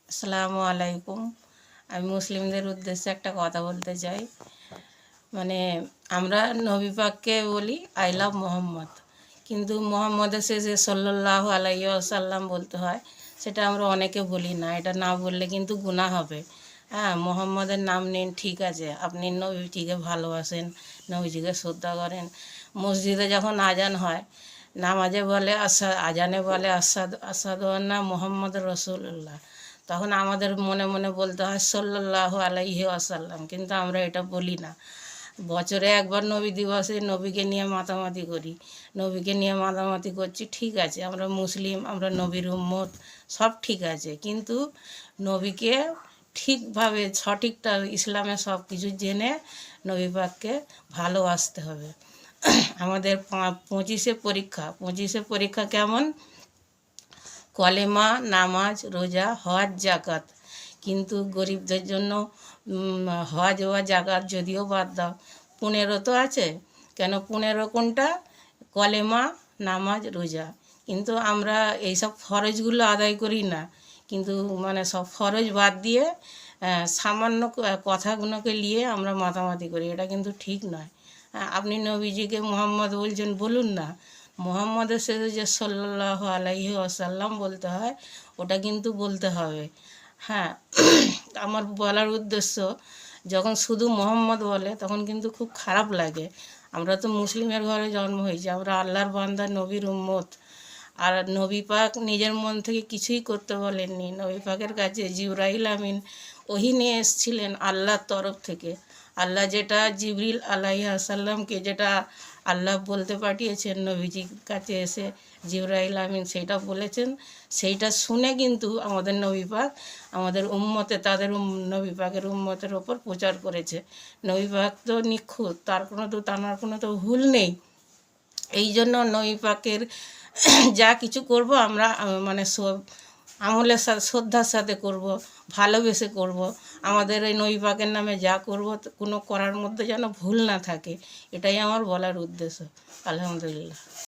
আসসালামু আলাইকুম। আমি মুসলিমদের উদ্দেশ্যে একটা কথা বলতে চাই। মানে আমরা নবী পাককে বলি আই লাভ মোহাম্মদ, কিন্তু মোহাম্মদের শেষে সাল্লাল্লাহু আলাইহি ওয়াসাল্লাম বলতে হয়। সেটা আমরা অনেকে বলি না, এটা না বললে কিন্তু গুনাহ হবে। হ্যাঁ, মোহাম্মদের নাম নিন, ঠিক আছে, আপনি নবীজিকে ভালোবাসেন, নবীজিকে শ্রদ্ধা করেন। মসজিদে যখন আজান হয়, নামাজে বলে আজানে বলে আসাদু আসাদু আন্না মোহাম্মদ রসুল্লাহ, তখন আমাদের মনে মনে বলতে হয় সাল্লাল্লাহু আলাইহি ওয়াসাল্লাম, কিন্তু আমরা এটা বলি না। বছরে একবার নবী দিবসে নবীকে নিয়ে মাতামাতি করি, নবীকে নিয়ে মাতামাতি করছি, ঠিক আছে, আমরা মুসলিম, আমরা নবীর উম্মত, সব ঠিক আছে, কিন্তু নবীকে ঠিকভাবে সঠিকটা ইসলামে সব কিছু জেনে নবী পাককে ভালোবাসতে হবে। আমাদের 25শে পরীক্ষা কেমন? কলেমা, নামাজ, রোজা, হজ, জাকাত। কিন্তু গরিবদের জন্য হজ বা জাকাত যদিও বাদ দাও, 15 তো আছে। কেন 15 কোনটা? কলেমা, নামাজ, রোজা। কিন্তু আমরা এইসব ফরজগুলো আদায় করি না, কিন্তু মানে সব ফরজ বাদ দিয়ে সামান্য কথাগুলোকে নিয়ে আমরা মাতামাতি করি, এটা কিন্তু ঠিক নয়। আপনি নবীজিকে মুহাম্মদ বলছেন, বলুন না। মুহাম্মদের শেষে যে সাল্লাল্লাহু আলাইহি ওয়াসাল্লাম বলতে হয়, ওটা কিন্তু বলতে হবে। হ্যাঁ, আমার বলার উদ্দেশ্য, যখন শুধু মোহাম্মদ বলে তখন কিন্তু খুব খারাপ লাগে। আমরা তো মুসলিমের ঘরে জন্ম হয়েছি, আমরা আল্লাহর বান্দা, নবীর উম্মত। আর নবী পাক নিজের মন থেকে কিছুই করতে বলেননি। নবী পাকের কাছে জিবরাইল আমিন ওহী নিয়ে এসেছিলেন আল্লাহর তরফ থেকে। আল্লাহ যেটা জিবরিল আলাইহিস সালামকে যেটা আল্লাহ বলতে পাঠিয়েছেন, নবীজির কাছে এসে জিবরাইল আমিন সেইটা বলেছেন, সেইটা শুনে কিন্তু আমাদের নবী পাক আমাদের উম্মতে তাদের নবী পাকের উম্মতের ওপর প্রচার করেছে। নবী পাক তো নিখুঁত, তার কোনো তো ভুল নেই। এই জন্য নবী পাকের যা কিছু করব আমরা মানে সব আমলের সাথে শ্রদ্ধার সাথে করব, ভালোবেসে করব। আমাদের এই নবী পাকের নামে যা করব কোনো করার মধ্যে যেন ভুল না থাকে, এটাই আমার বলার উদ্দেশ্য। আলহামদুলিল্লাহ।